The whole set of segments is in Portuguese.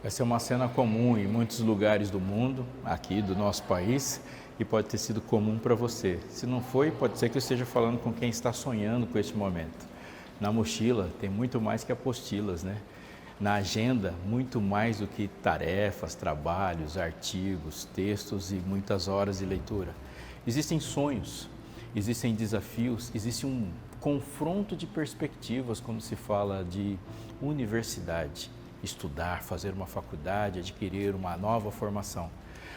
Essa é uma cena comum em muitos lugares do mundo, aqui do nosso país, e pode ter sido comum para você. Se não foi, pode ser que eu esteja falando com quem está sonhando com este momento. Na mochila tem muito mais que apostilas, né? Na agenda, muito mais do que tarefas, trabalhos, artigos, textos e muitas horas de leitura. Existem sonhos, existem desafios, existe um confronto de perspectivas quando se fala de universidade, estudar, fazer uma faculdade, adquirir uma nova formação.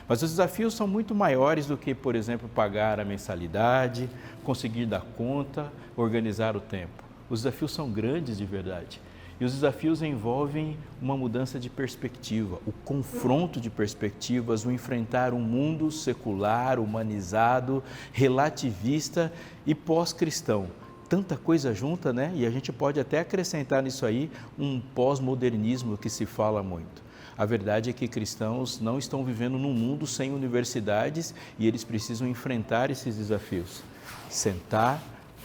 Mas os desafios são muito maiores do que, por exemplo, pagar a mensalidade, conseguir dar conta, organizar o tempo. Os desafios são grandes de verdade. E os desafios envolvem uma mudança de perspectiva, o confronto de perspectivas, o enfrentar um mundo secular, humanizado, relativista e pós-cristão. Tanta coisa junta, né? E a gente pode até acrescentar nisso aí um pós-modernismo que se fala muito. A verdade é que cristãos não estão vivendo num mundo sem universidades e eles precisam enfrentar esses desafios. Sentar,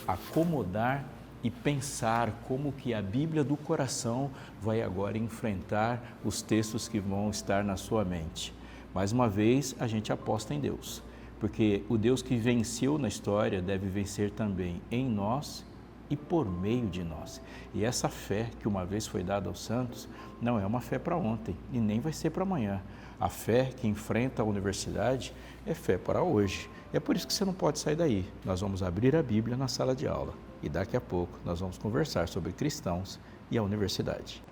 acomodar e pensar como que a Bíblia do coração vai agora enfrentar os textos que vão estar na sua mente. Mais uma vez, a gente aposta em Deus, porque o Deus que venceu na história deve vencer também em nós e por meio de nós. E essa fé que uma vez foi dada aos santos não é uma fé para ontem e nem vai ser para amanhã. A fé que enfrenta a universidade é fé para hoje. É por isso que você não pode sair daí. Nós vamos abrir a Bíblia na sala de aula e daqui a pouco nós vamos conversar sobre cristãos e a universidade.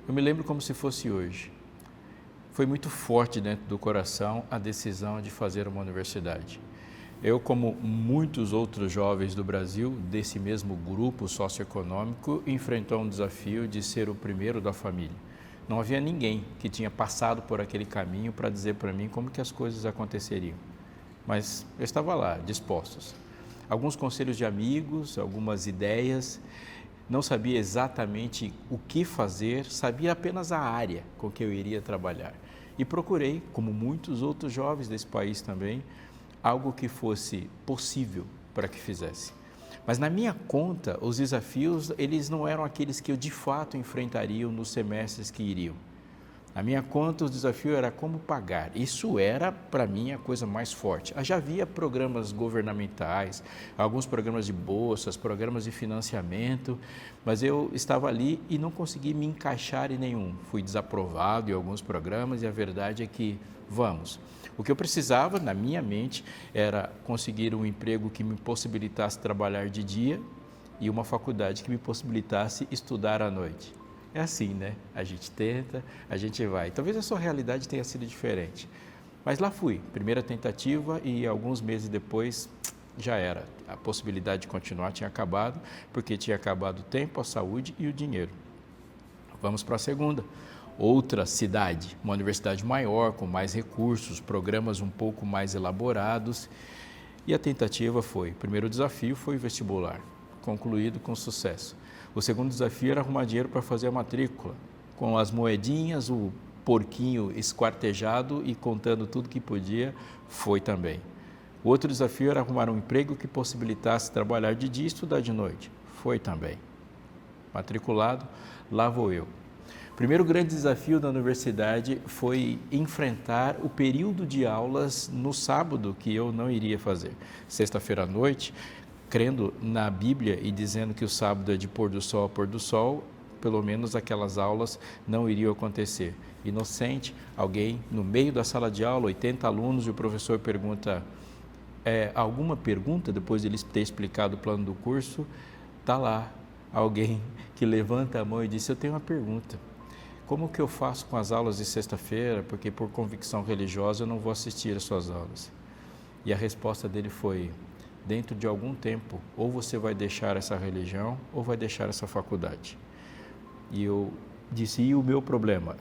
Eu me lembro como se fosse hoje. Foi muito forte dentro do coração a decisão de fazer uma universidade. Eu, como muitos outros jovens do Brasil, desse mesmo grupo socioeconômico, enfrentou um desafio de ser o primeiro da família. Não havia ninguém que tinha passado por aquele caminho para dizer para mim como que as coisas aconteceriam. Mas eu estava lá, dispostos. Alguns conselhos de amigos, algumas ideias, não sabia exatamente o que fazer, sabia apenas a área com que eu iria trabalhar. E procurei, como muitos outros jovens desse país também, algo que fosse possível para que fizesse. Mas na minha conta, os desafios, eles não eram aqueles que eu de fato enfrentaria nos semestres que iriam. Na minha conta, o desafio era como pagar. Isso era, para mim, a coisa mais forte. Já havia programas governamentais, alguns programas de bolsas, programas de financiamento, mas eu estava ali e não consegui me encaixar em nenhum. Fui desaprovado em alguns programas e a verdade é que, vamos. O que eu precisava, na minha mente, era conseguir um emprego que me possibilitasse trabalhar de dia e uma faculdade que me possibilitasse estudar à noite. É assim, né? A gente tenta, a gente vai. Talvez a sua realidade tenha sido diferente. Mas lá fui, primeira tentativa e alguns meses depois já era. A possibilidade de continuar tinha acabado, porque tinha acabado o tempo, a saúde e o dinheiro. Vamos para a segunda. Outra cidade, uma universidade maior, com mais recursos, programas um pouco mais elaborados. E a tentativa foi, o primeiro desafio foi o vestibular, concluído com sucesso. O segundo desafio era arrumar dinheiro para fazer a matrícula, com as moedinhas, o porquinho esquartejado e contando tudo que podia, foi também. O outro desafio era arrumar um emprego que possibilitasse trabalhar de dia e estudar de noite, foi também. Matriculado, lá vou eu. O primeiro grande desafio da universidade foi enfrentar o período de aulas no sábado, que eu não iria fazer. Sexta-feira à noite, crendo na Bíblia e dizendo que o sábado é de pôr do sol a pôr do sol, pelo menos aquelas aulas não iriam acontecer. Inocente, alguém no meio da sala de aula, 80 alunos, e o professor pergunta, alguma pergunta depois de ele ter explicado o plano do curso? Está lá alguém que levanta a mão e diz, eu tenho uma pergunta. Como que eu faço com as aulas de sexta-feira? Porque por convicção religiosa eu não vou assistir às suas aulas. E a resposta dele foi, dentro de algum tempo, ou você vai deixar essa religião ou vai deixar essa faculdade. E eu disse, e o meu problema?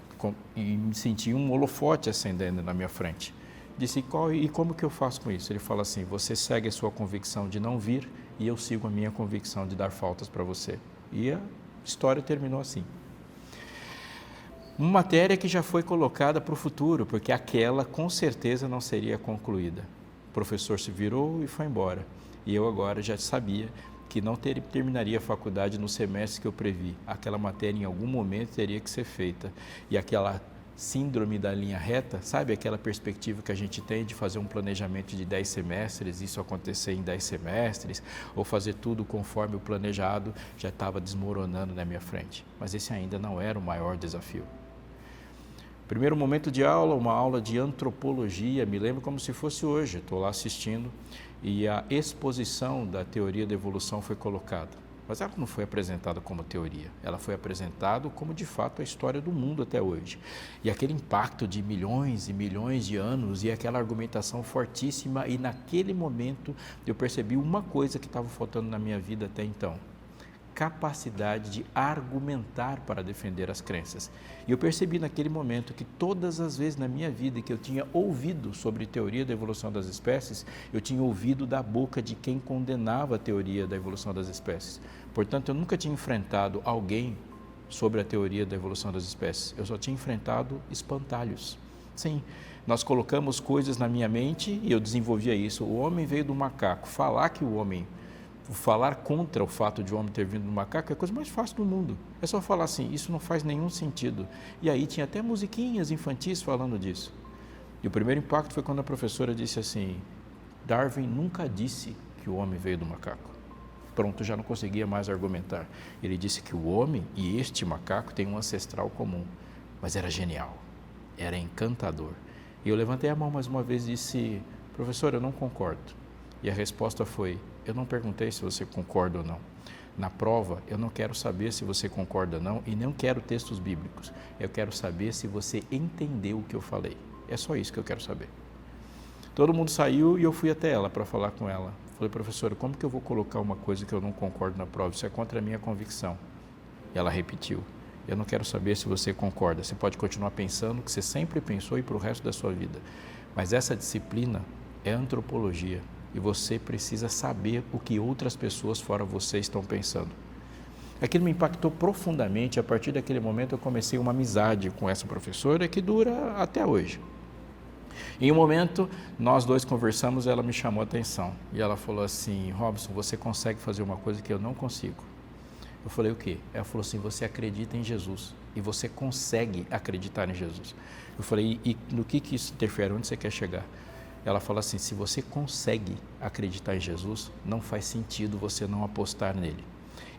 E me senti um holofote acendendo na minha frente. Disse, e como que eu faço com isso? Ele fala assim, você segue a sua convicção de não vir e eu sigo a minha convicção de dar faltas para você. E a história terminou assim. Uma matéria que já foi colocada para o futuro, porque aquela com certeza não seria concluída. O professor se virou e foi embora. E eu agora já sabia que não terminaria a faculdade no semestre que eu previ. Aquela matéria em algum momento teria que ser feita. E aquela síndrome da linha reta, sabe aquela perspectiva que a gente tem de fazer um planejamento de 10 semestres, isso acontecer em 10 semestres, ou fazer tudo conforme o planejado, já estava desmoronando na minha frente. Mas esse ainda não era o maior desafio. Primeiro momento de aula, uma aula de antropologia, me lembro como se fosse hoje, estou lá assistindo e a exposição da teoria da evolução foi colocada. Mas ela não foi apresentada como teoria, ela foi apresentada como de fato a história do mundo até hoje. E aquele impacto de milhões e milhões de anos e aquela argumentação fortíssima, e naquele momento eu percebi uma coisa que estava faltando na minha vida até então: capacidade de argumentar para defender as crenças. E eu percebi naquele momento que todas as vezes na minha vida que eu tinha ouvido sobre teoria da evolução das espécies, eu tinha ouvido da boca de quem condenava a teoria da evolução das espécies. Portanto, eu nunca tinha enfrentado alguém sobre a teoria da evolução das espécies. Eu só tinha enfrentado espantalhos. Sim, nós colocamos coisas na minha mente e eu desenvolvia isso. O homem veio do macaco. Falar contra o fato de o homem ter vindo do macaco é a coisa mais fácil do mundo. É só falar assim, isso não faz nenhum sentido. E aí tinha até musiquinhas infantis falando disso. E o primeiro impacto foi quando a professora disse assim: Darwin nunca disse que o homem veio do macaco. Pronto, já não conseguia mais argumentar. Ele disse que o homem e este macaco têm um ancestral comum. Mas era genial, era encantador. E eu levantei a mão mais uma vez e disse: professora, eu não concordo. E a resposta foi: eu não perguntei se você concorda ou não. Na prova, eu não quero saber se você concorda ou não e não quero textos bíblicos. Eu quero saber se você entendeu o que eu falei. É só isso que eu quero saber. Todo mundo saiu e eu fui até ela para falar com ela. Falei: professora, como que eu vou colocar uma coisa que eu não concordo na prova? Isso é contra a minha convicção. E ela repetiu: eu não quero saber se você concorda. Você pode continuar pensando o que você sempre pensou e para o resto da sua vida. Mas essa disciplina é antropologia. E você precisa saber o que outras pessoas fora você estão pensando. Aquilo me impactou profundamente. A partir daquele momento eu comecei uma amizade com essa professora que dura até hoje. Em um momento, nós dois conversamos, ela me chamou a atenção. E ela falou assim: Robson, você consegue fazer uma coisa que eu não consigo. Eu falei: o quê? Ela falou assim: você acredita em Jesus. E você consegue acreditar em Jesus. Eu falei: e no que isso interfere? Onde você quer chegar? Ela fala assim: se você consegue acreditar em Jesus, não faz sentido você não apostar nele.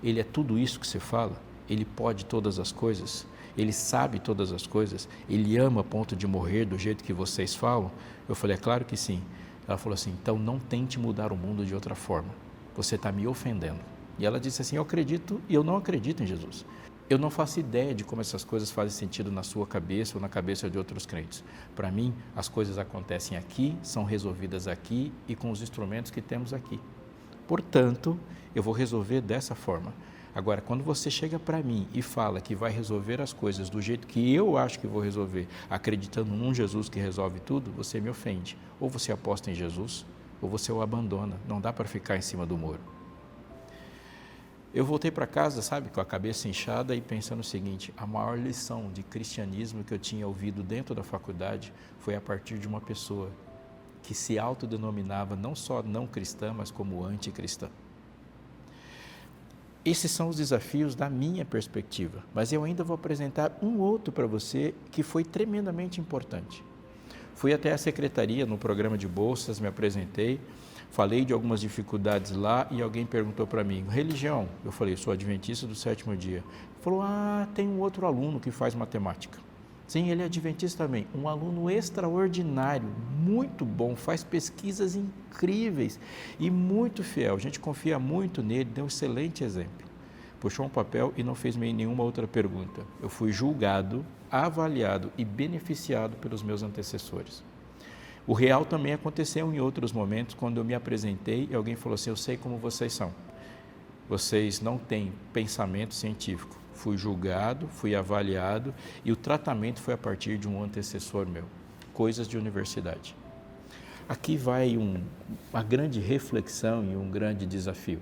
Ele é tudo isso que você fala, ele pode todas as coisas, ele sabe todas as coisas, ele ama a ponto de morrer do jeito que vocês falam. Eu falei: é claro que sim. Ela falou assim: então não tente mudar o mundo de outra forma, você está me ofendendo. E ela disse assim: eu acredito e eu não acredito em Jesus. Eu não faço ideia de como essas coisas fazem sentido na sua cabeça ou na cabeça de outros crentes. Para mim, as coisas acontecem aqui, são resolvidas aqui e com os instrumentos que temos aqui. Portanto, eu vou resolver dessa forma. Agora, quando você chega para mim e fala que vai resolver as coisas do jeito que eu acho que vou resolver, acreditando num Jesus que resolve tudo, você me ofende. Ou você aposta em Jesus, ou você o abandona. Não dá para ficar em cima do muro. Eu voltei para casa, sabe, com a cabeça inchada e pensando o seguinte: a maior lição de cristianismo que eu tinha ouvido dentro da faculdade foi a partir de uma pessoa que se autodenominava não só não cristã, mas como anticristã. Esses são os desafios da minha perspectiva, mas eu ainda vou apresentar um outro para você que foi tremendamente importante. Fui até a secretaria no programa de bolsas, me apresentei, falei de algumas dificuldades lá e alguém perguntou para mim: religião? Eu falei: sou adventista do sétimo dia. Falou: tem um outro aluno que faz matemática. Sim, ele é adventista também, um aluno extraordinário, muito bom, faz pesquisas incríveis e muito fiel. A gente confia muito nele, deu um excelente exemplo. Puxou um papel e não fez nenhuma outra pergunta. Eu fui julgado, avaliado e beneficiado pelos meus antecessores. O real também aconteceu em outros momentos, quando eu me apresentei e alguém falou assim: eu sei como vocês são. Vocês não têm pensamento científico. Fui julgado, fui avaliado e o tratamento foi a partir de um antecessor meu. Coisas de universidade. Aqui vai uma grande reflexão e um grande desafio.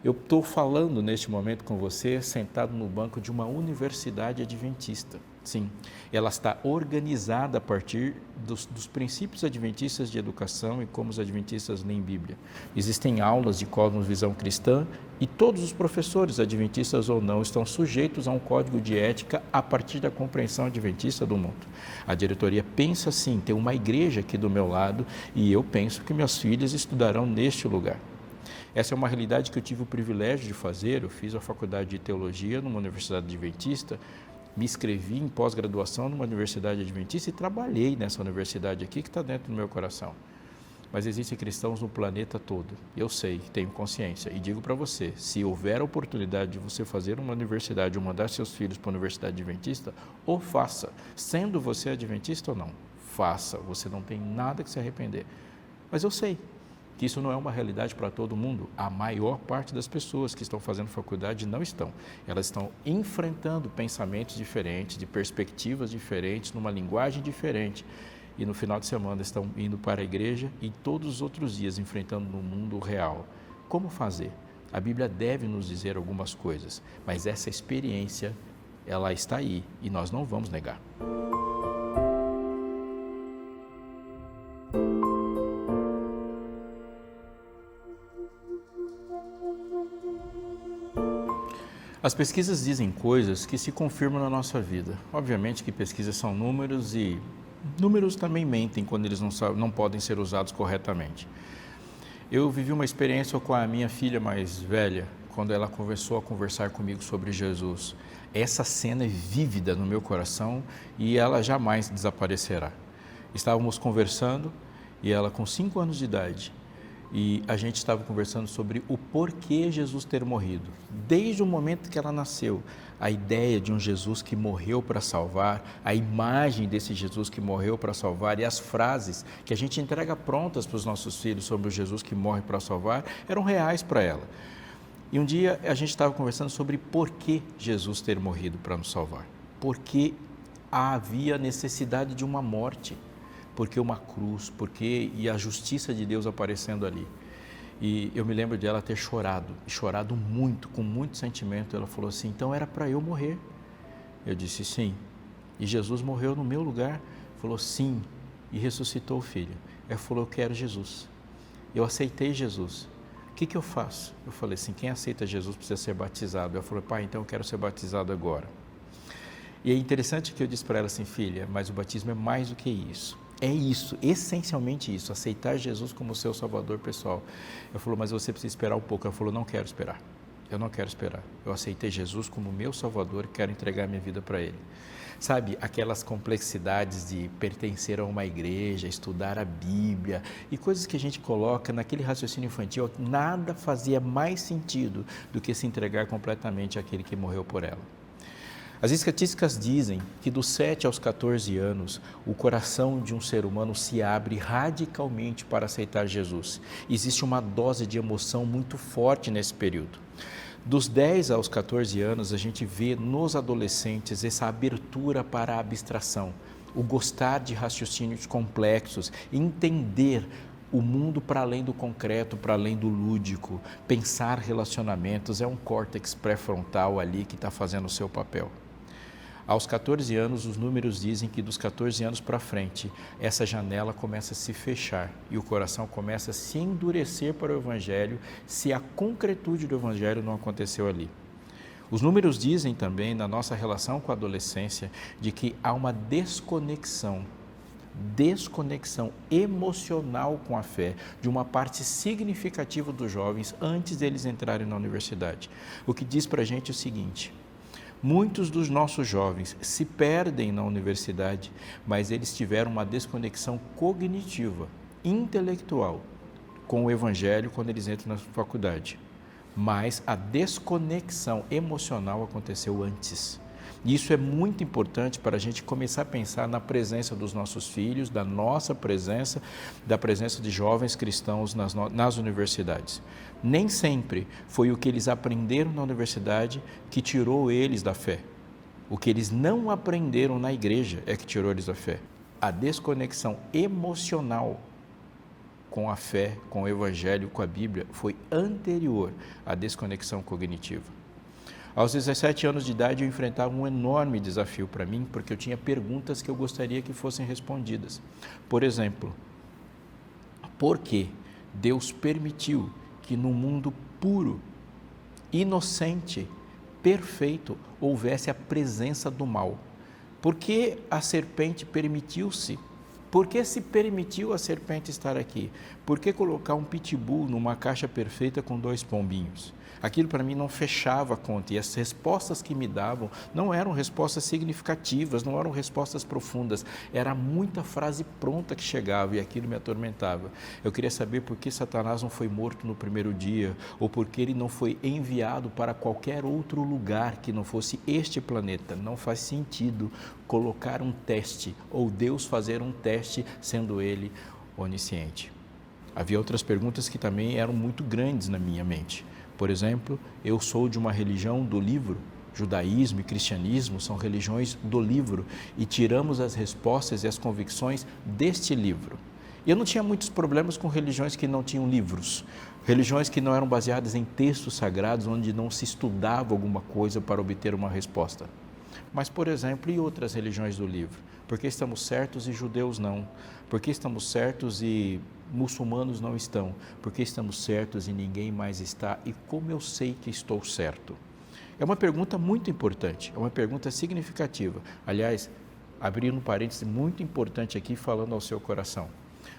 Eu estou falando neste momento com você sentado no banco de uma universidade adventista. Sim, ela está organizada a partir dos princípios adventistas de educação e como os adventistas leem Bíblia. Existem aulas de cosmovisão cristã e todos os professores, adventistas ou não, estão sujeitos a um código de ética a partir da compreensão adventista do mundo. A diretoria pensa assim, tem uma igreja aqui do meu lado e eu penso que minhas filhas estudarão neste lugar. Essa é uma realidade que eu tive o privilégio de fazer. Eu fiz a faculdade de teologia numa universidade adventista, me inscrevi em pós-graduação numa universidade adventista e trabalhei nessa universidade aqui que está dentro do meu coração. Mas existem cristãos no planeta todo, eu sei, tenho consciência e digo para você, se houver a oportunidade de você fazer uma universidade ou mandar seus filhos para a universidade adventista, ou faça, sendo você adventista ou não, faça, você não tem nada que se arrepender. Mas eu sei que isso não é uma realidade para todo mundo. A maior parte das pessoas que estão fazendo faculdade não estão. Elas estão enfrentando pensamentos diferentes, de perspectivas diferentes, numa linguagem diferente. E no final de semana estão indo para a igreja e todos os outros dias enfrentando no mundo real. Como fazer? A Bíblia deve nos dizer algumas coisas, mas essa experiência, ela está aí e nós não vamos negar. As pesquisas dizem coisas que se confirmam na nossa vida. Obviamente que pesquisas são números e números também mentem quando eles não podem ser usados corretamente. Eu vivi uma experiência com a minha filha mais velha, quando ela começou a conversar comigo sobre Jesus. Essa cena é vívida no meu coração e ela jamais desaparecerá. Estávamos conversando e ela com 5 anos de idade, e a gente estava conversando sobre o porquê Jesus ter morrido. Desde o momento que ela nasceu, a ideia de um Jesus que morreu para salvar, a imagem desse Jesus que morreu para salvar e as frases que a gente entrega prontas para os nossos filhos sobre o Jesus que morre para salvar, eram reais para ela. E um dia a gente estava conversando sobre por que Jesus ter morrido para nos salvar. Porque havia necessidade de uma morte. Porque uma cruz, e a justiça de Deus aparecendo ali. E eu me lembro de ela ter chorado muito, com muito sentimento. Ela falou assim, então era para eu morrer. Eu disse, sim. E Jesus morreu no meu lugar? Falou, sim. E ressuscitou o filho. Ela falou, eu quero Jesus. Eu aceitei Jesus. O que eu faço? Eu falei assim, quem aceita Jesus precisa ser batizado. Ela falou, pai, então eu quero ser batizado agora. E é interessante que eu disse para ela assim, filha, mas o batismo é mais do que isso. É isso, essencialmente isso, aceitar Jesus como seu salvador pessoal. Eu falou, mas você precisa esperar um pouco. Ela falou, não quero esperar, eu não quero esperar. Eu aceitei Jesus como meu salvador e quero entregar minha vida para Ele. Sabe, aquelas complexidades de pertencer a uma igreja, estudar a Bíblia e coisas que a gente coloca naquele raciocínio infantil, nada fazia mais sentido do que se entregar completamente àquele que morreu por ela. As estatísticas dizem que dos 7 aos 14 anos, o coração de um ser humano se abre radicalmente para aceitar Jesus. Existe uma dose de emoção muito forte nesse período. Dos 10 aos 14 anos, a gente vê nos adolescentes essa abertura para a abstração, o gostar de raciocínios complexos, entender o mundo para além do concreto, para além do lúdico, pensar relacionamentos, é um córtex pré-frontal ali que está fazendo o seu papel. Aos 14 anos, os números dizem que dos 14 anos para frente, essa janela começa a se fechar e o coração começa a se endurecer para o Evangelho se a concretude do Evangelho não aconteceu ali. Os números dizem também, na nossa relação com a adolescência, de que há uma desconexão emocional com a fé de uma parte significativa dos jovens antes deles entrarem na universidade. O que diz para a gente o seguinte: muitos dos nossos jovens se perdem na universidade, mas eles tiveram uma desconexão cognitiva, intelectual, com o Evangelho quando eles entram na faculdade. Mas a desconexão emocional aconteceu antes. E isso é muito importante para a gente começar a pensar na presença dos nossos filhos, da nossa presença, da presença de jovens cristãos nas universidades. Nem sempre foi o que eles aprenderam na universidade que tirou eles da fé. O que eles não aprenderam na igreja é que tirou eles da fé. A desconexão emocional com a fé, com o Evangelho, com a Bíblia, foi anterior à desconexão cognitiva. Aos 17 anos de idade, eu enfrentava um enorme desafio para mim, porque eu tinha perguntas que eu gostaria que fossem respondidas. Por exemplo, por que Deus permitiu que no mundo puro, inocente, perfeito, houvesse a presença do mal? Por que a serpente permitiu-se? Por que se permitiu a serpente estar aqui? Por que colocar um pitbull numa caixa perfeita com 2 pombinhos? Aquilo para mim não fechava a conta, e as respostas que me davam não eram respostas significativas, não eram respostas profundas, era muita frase pronta que chegava e aquilo me atormentava. Eu queria saber por que Satanás não foi morto no primeiro dia, ou por que ele não foi enviado para qualquer outro lugar que não fosse este planeta. Não faz sentido colocar um teste, ou Deus fazer um teste, sendo Ele onisciente. Havia outras perguntas que também eram muito grandes na minha mente. Por exemplo, eu sou de uma religião do livro. Judaísmo e cristianismo são religiões do livro e tiramos as respostas e as convicções deste livro. Eu não tinha muitos problemas com religiões que não tinham livros, religiões que não eram baseadas em textos sagrados, onde não se estudava alguma coisa para obter uma resposta. Mas, por exemplo, e outras religiões do livro? Por que estamos certos e judeus não? Por que estamos certos e muçulmanos não estão? Por que estamos certos e ninguém mais está? E como eu sei que estou certo? É uma pergunta muito importante, é uma pergunta significativa. Aliás, abrindo um parêntese muito importante aqui, falando ao seu coração.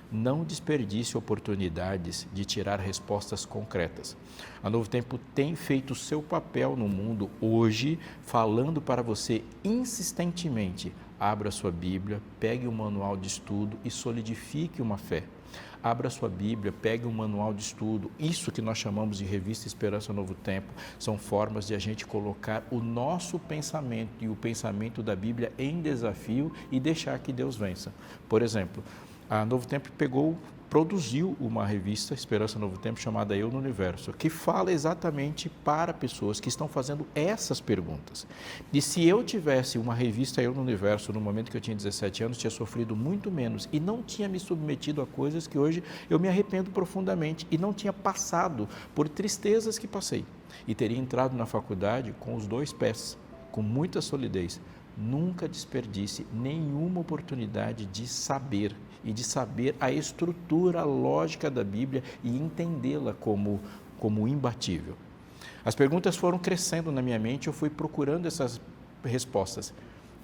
Não desperdice oportunidades de tirar respostas concretas. A Novo Tempo tem feito o seu papel no mundo hoje, falando para você insistentemente: abra sua Bíblia, pegue um manual de estudo e solidifique uma fé. Abra sua Bíblia, pegue um manual de estudo. Isso que nós chamamos de Revista Esperança Novo Tempo são formas de a gente colocar o nosso pensamento e o pensamento da Bíblia em desafio e deixar que Deus vença. Por exemplo, a Novo Tempo produziu uma revista, Esperança Novo Tempo, chamada Eu no Universo, que fala exatamente para pessoas que estão fazendo essas perguntas. E se eu tivesse uma revista Eu no Universo no momento que eu tinha 17 anos, tinha sofrido muito menos e não tinha me submetido a coisas que hoje eu me arrependo profundamente e não tinha passado por tristezas que passei. E teria entrado na faculdade com os 2 pés, com muita solidez. Nunca desperdice nenhuma oportunidade de saber e de saber a estrutura lógica da Bíblia e entendê-la como imbatível. As perguntas foram crescendo na minha mente, eu fui procurando essas respostas.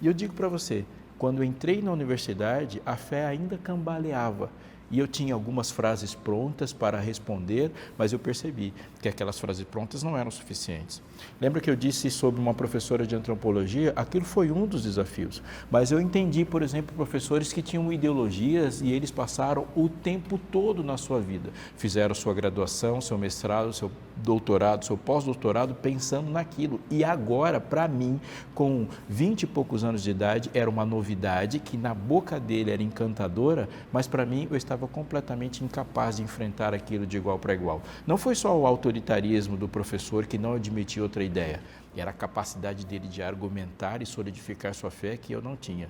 E eu digo para você, quando eu entrei na universidade, a fé ainda cambaleava. E eu tinha algumas frases prontas para responder, mas eu percebi que aquelas frases prontas não eram suficientes. Lembra que eu disse sobre uma professora de antropologia? Aquilo foi um dos desafios. Mas eu entendi, por exemplo, professores que tinham ideologias e eles passaram o tempo todo na sua vida. Fizeram sua graduação, seu mestrado, seu doutorado, seu pós-doutorado pensando naquilo. E agora, para mim, com 20 e poucos anos de idade, era uma novidade que na boca dele era encantadora, mas para mim eu estava completamente incapaz de enfrentar aquilo de igual para igual. Não foi só o autoritarismo do professor que não admitia outra ideia, era a capacidade dele de argumentar e solidificar sua fé que eu não tinha.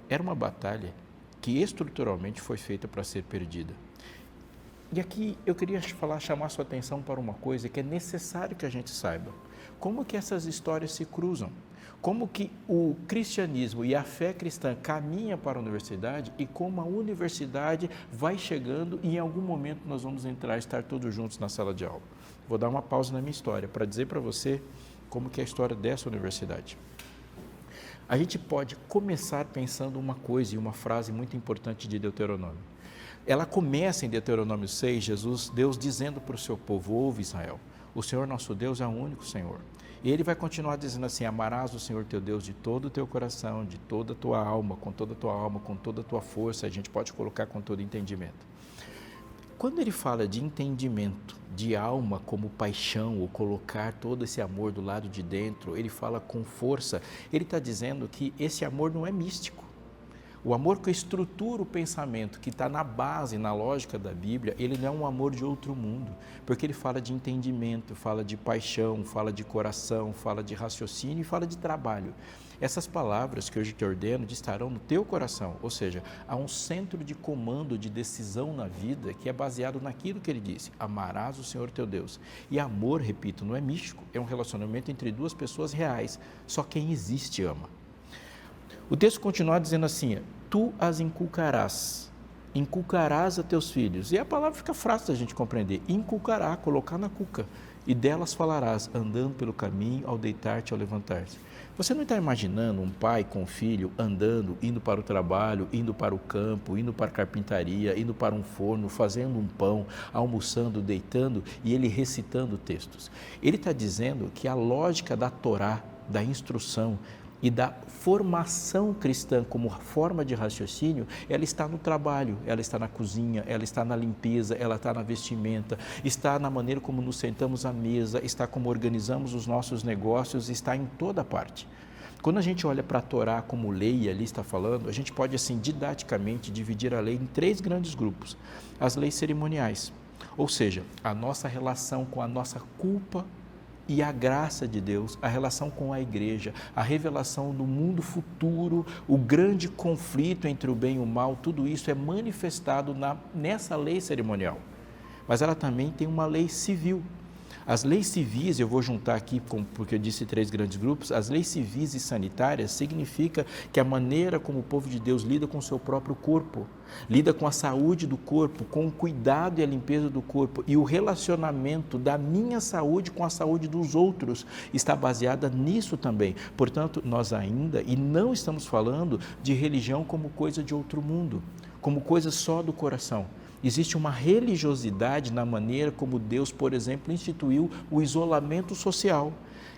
Era uma batalha que estruturalmente foi feita para ser perdida. E aqui eu queria chamar sua atenção para uma coisa que é necessário que a gente saiba. Como que essas histórias se cruzam? Como que o cristianismo e a fé cristã caminham para a universidade e como a universidade vai chegando e em algum momento nós vamos estar todos juntos na sala de aula. Vou dar uma pausa na minha história para dizer para você como que é a história dessa universidade. A gente pode começar pensando uma coisa e uma frase muito importante de Deuteronômio. Ela começa em Deuteronômio 6, Deus dizendo para o seu povo: ouve Israel, o Senhor nosso Deus é o único Senhor. E ele vai continuar dizendo assim: amarás o Senhor teu Deus de todo o teu coração, de toda a tua alma, com toda a tua alma, com toda a tua força. A gente pode colocar com todo entendimento. Quando ele fala de entendimento, de alma como paixão, ou colocar todo esse amor do lado de dentro, ele fala com força, ele está dizendo que esse amor não é místico. O amor que estrutura o pensamento, que está na base, na lógica da Bíblia, ele não é um amor de outro mundo, porque ele fala de entendimento, fala de paixão, fala de coração, fala de raciocínio e fala de trabalho. Essas palavras que hoje te ordeno estarão no teu coração, ou seja, há um centro de comando, de decisão na vida que é baseado naquilo que ele disse: amarás o Senhor teu Deus. E amor, repito, não é místico, é um relacionamento entre duas pessoas reais, só quem existe ama. O texto continua dizendo assim: tu as inculcarás a teus filhos. E a palavra fica fácil da gente compreender: inculcará, colocar na cuca, e delas falarás, andando pelo caminho, ao deitar-te, ao levantar-te. Você não está imaginando um pai com um filho andando, indo para o trabalho, indo para o campo, indo para a carpintaria, indo para um forno, fazendo um pão, almoçando, deitando, e ele recitando textos? Ele está dizendo que a lógica da Torá, da instrução e da formação cristã como forma de raciocínio, ela está no trabalho, ela está na cozinha, ela está na limpeza, ela está na vestimenta, está na maneira como nos sentamos à mesa, está como organizamos os nossos negócios, está em toda parte. Quando a gente olha para a Torá como lei, e ali está falando, a gente pode assim didaticamente dividir a lei em 3 grandes grupos. As leis cerimoniais, ou seja, a nossa relação com a nossa culpa e a graça de Deus, a relação com a igreja, a revelação do mundo futuro, o grande conflito entre o bem e o mal, tudo isso é manifestado nessa lei cerimonial. Mas ela também tem uma lei civil. As leis civis, eu vou juntar aqui, porque eu disse 3 grandes grupos, as leis civis e sanitárias significa que a maneira como o povo de Deus lida com o seu próprio corpo, lida com a saúde do corpo, com o cuidado e a limpeza do corpo, e o relacionamento da minha saúde com a saúde dos outros está baseada nisso também. Portanto, nós ainda, e não estamos falando de religião como coisa de outro mundo, como coisa só do coração. Existe uma religiosidade na maneira como Deus, por exemplo, instituiu o isolamento social,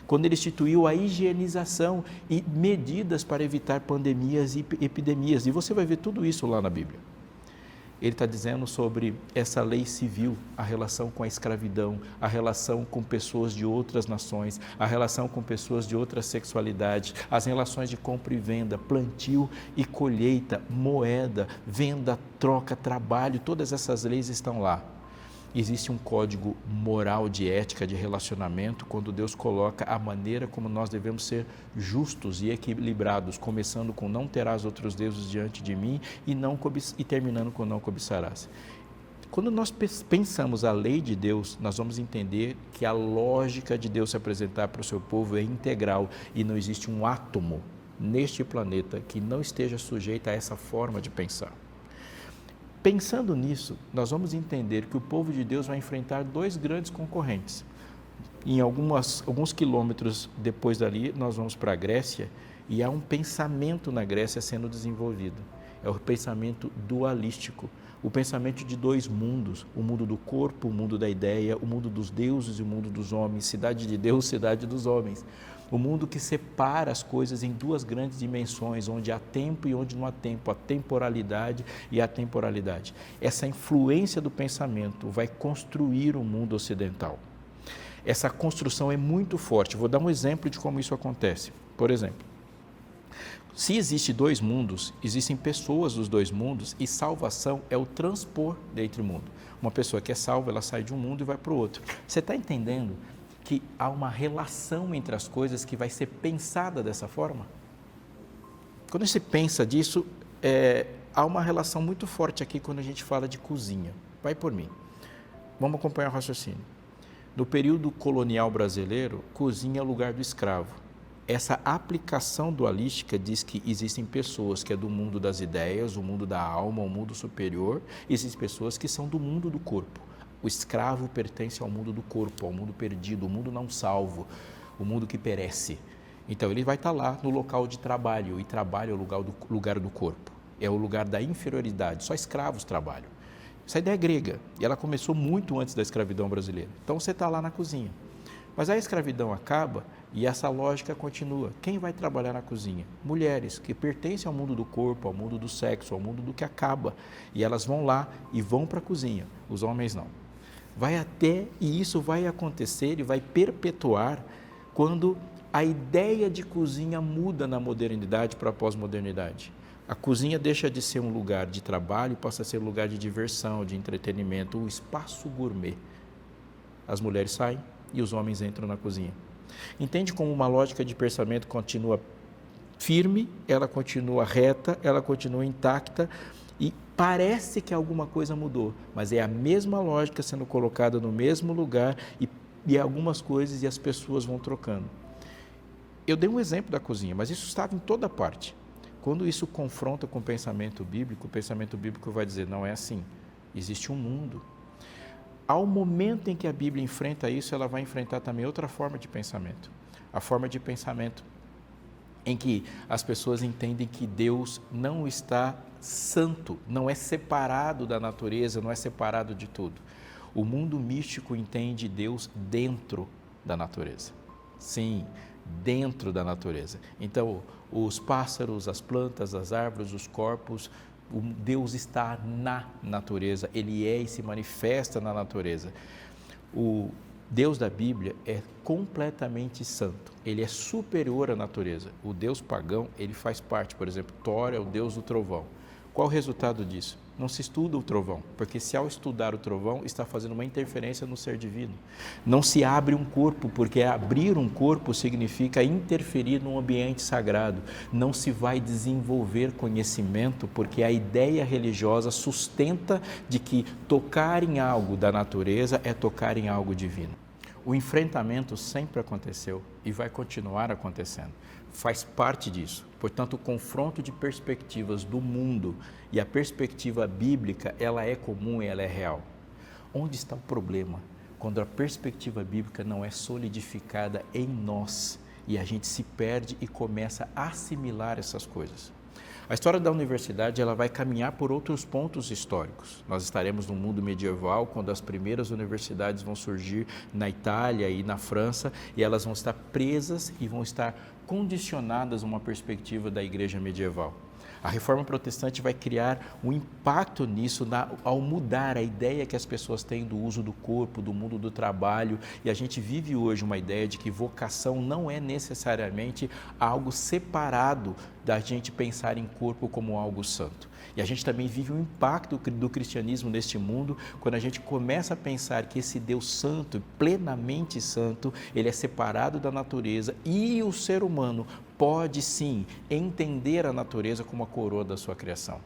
quando Ele instituiu a higienização e medidas para evitar pandemias e epidemias. E você vai ver tudo isso lá na Bíblia. Ele está dizendo sobre essa lei civil, a relação com a escravidão, a relação com pessoas de outras nações, a relação com pessoas de outras sexualidades, as relações de compra e venda, plantio e colheita, moeda, venda, troca, trabalho, todas essas leis estão lá. Existe um código moral de ética, de relacionamento, quando Deus coloca a maneira como nós devemos ser justos e equilibrados, começando com não terás outros deuses diante de mim e terminando com não cobiçarás. Quando nós pensamos a lei de Deus, nós vamos entender que a lógica de Deus se apresentar para o seu povo é integral e não existe um átomo neste planeta que não esteja sujeito a essa forma de pensar. Pensando nisso, nós vamos entender que o povo de Deus vai enfrentar 2 grandes concorrentes. Em alguns quilômetros depois dali, nós vamos para a Grécia e há um pensamento na Grécia sendo desenvolvido. É o pensamento dualístico, o pensamento de 2 mundos, o mundo do corpo, o mundo da ideia, o mundo dos deuses e o mundo dos homens, cidade de Deus, cidade dos homens. O mundo que separa as coisas em 2 grandes dimensões, onde há tempo e onde não há tempo, a temporalidade e a temporalidade. Essa influência do pensamento vai construir o mundo ocidental. Essa construção é muito forte. Vou dar um exemplo de como isso acontece. Por exemplo, se existem 2 mundos, existem pessoas dos 2 mundos e salvação é o transpor dentre o mundo. Uma pessoa que é salva, ela sai de um mundo e vai para o outro. Você está entendendo que há uma relação entre as coisas que vai ser pensada dessa forma? Quando se pensa disso, há uma relação muito forte aqui quando a gente fala de cozinha. Vai por mim. Vamos acompanhar o raciocínio. No período colonial brasileiro, cozinha é o lugar do escravo. Essa aplicação dualística diz que existem pessoas que é do mundo das ideias, o mundo da alma, o mundo superior, e existem pessoas que são do mundo do corpo. O escravo pertence ao mundo do corpo, ao mundo perdido, o mundo não salvo, o mundo que perece. Então ele vai estar lá no local de trabalho, e trabalho é o lugar do corpo, é o lugar da inferioridade, só escravos trabalham. Essa ideia é grega, e ela começou muito antes da escravidão brasileira. Então você está lá na cozinha, mas a escravidão acaba e essa lógica continua. Quem vai trabalhar na cozinha? Mulheres que pertencem ao mundo do corpo, ao mundo do sexo, ao mundo do que acaba, e elas vão lá e vão para a cozinha, os homens não. E isso vai acontecer e vai perpetuar quando a ideia de cozinha muda na modernidade para a pós-modernidade. A cozinha deixa de ser um lugar de trabalho, passa a ser um lugar de diversão, de entretenimento, um espaço gourmet. As mulheres saem e os homens entram na cozinha. Entende como uma lógica de pensamento continua firme, ela continua reta, ela continua intacta e parece que alguma coisa mudou, mas é a mesma lógica sendo colocada no mesmo lugar e algumas coisas e as pessoas vão trocando. Eu dei um exemplo da cozinha, mas isso estava em toda parte. Quando isso confronta com o pensamento bíblico vai dizer, não é assim, existe um mundo. Ao momento em que a Bíblia enfrenta isso, ela vai enfrentar também outra forma de pensamento. A forma de pensamento em que as pessoas entendem que Deus não está santo, não é separado da natureza, não é separado de tudo. O mundo místico entende Deus dentro da natureza. Sim, dentro da natureza. Então, os pássaros, as plantas, as árvores, os corpos, Deus está na natureza, Ele é e se manifesta na natureza. O Deus da Bíblia é completamente santo, Ele é superior à natureza. O Deus pagão, ele faz parte, por exemplo, Thor é o Deus do trovão. Qual o resultado disso? Não se estuda o trovão, porque se ao estudar o trovão está fazendo uma interferência no ser divino. Não se abre um corpo, porque abrir um corpo significa interferir num ambiente sagrado. Não se vai desenvolver conhecimento, porque a ideia religiosa sustenta de que tocar em algo da natureza é tocar em algo divino. O enfrentamento sempre aconteceu e vai continuar acontecendo. Faz parte disso. Portanto, o confronto de perspectivas do mundo e a perspectiva bíblica, ela é comum e ela é real. Onde está o problema? Quando a perspectiva bíblica não é solidificada em nós e a gente se perde e começa a assimilar essas coisas. A história da universidade ela vai caminhar por outros pontos históricos. Nós estaremos no mundo medieval, quando as primeiras universidades vão surgir na Itália e na França, e elas vão estar presas e vão estar condicionadas a uma perspectiva da igreja medieval. A reforma protestante vai criar um impacto nisso ao mudar a ideia que as pessoas têm do uso do corpo, do mundo do trabalho, e a gente vive hoje uma ideia de que vocação não é necessariamente algo separado da gente pensar em corpo como algo santo. E a gente também vive um impacto do cristianismo neste mundo quando a gente começa a pensar que esse Deus santo, plenamente santo, ele é separado da natureza e o ser humano pode sim entender a natureza como a coroa da sua criação.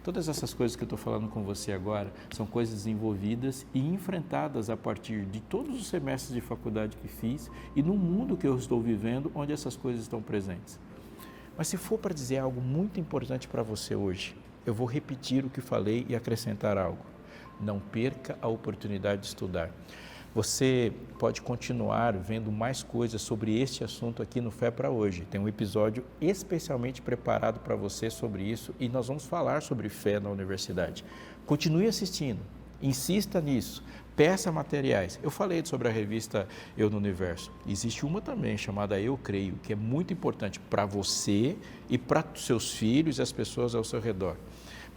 Todas essas coisas que eu estou falando com você agora são coisas desenvolvidas e enfrentadas a partir de todos os semestres de faculdade que fiz e no mundo que eu estou vivendo, onde essas coisas estão presentes. Mas se for para dizer algo muito importante para você hoje, eu vou repetir o que falei e acrescentar algo. Não perca a oportunidade de estudar. Você pode continuar vendo mais coisas sobre este assunto aqui no Fé para Hoje. Tem um episódio especialmente preparado para você sobre isso e nós vamos falar sobre fé na universidade. Continue assistindo, insista nisso, peça materiais. Eu falei sobre a revista Eu no Universo. Existe uma também chamada Eu Creio, que é muito importante para você e para seus filhos e as pessoas ao seu redor.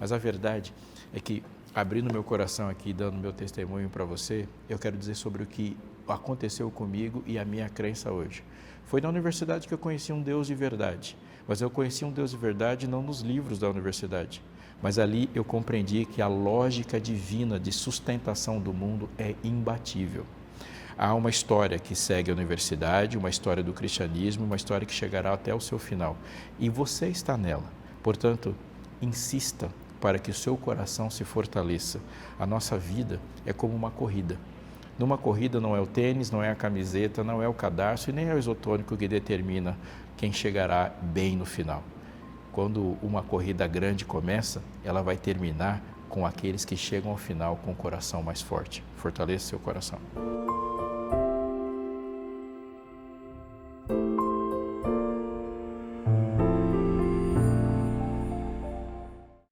Mas a verdade é que, abrindo meu coração aqui, dando meu testemunho para você, eu quero dizer sobre o que aconteceu comigo e a minha crença hoje. Foi na universidade que eu conheci um Deus de verdade, mas eu conheci um Deus de verdade não nos livros da universidade, mas ali eu compreendi que a lógica divina de sustentação do mundo é imbatível. Há uma história que segue a universidade, uma história do cristianismo, uma história que chegará até o seu final, e você está nela. Portanto, insista para que o seu coração se fortaleça. A nossa vida é como uma corrida. Numa corrida não é o tênis, não é a camiseta, não é o cadarço e nem é o isotônico que determina quem chegará bem no final. Quando uma corrida grande começa, ela vai terminar com aqueles que chegam ao final com o coração mais forte. Fortaleça seu coração.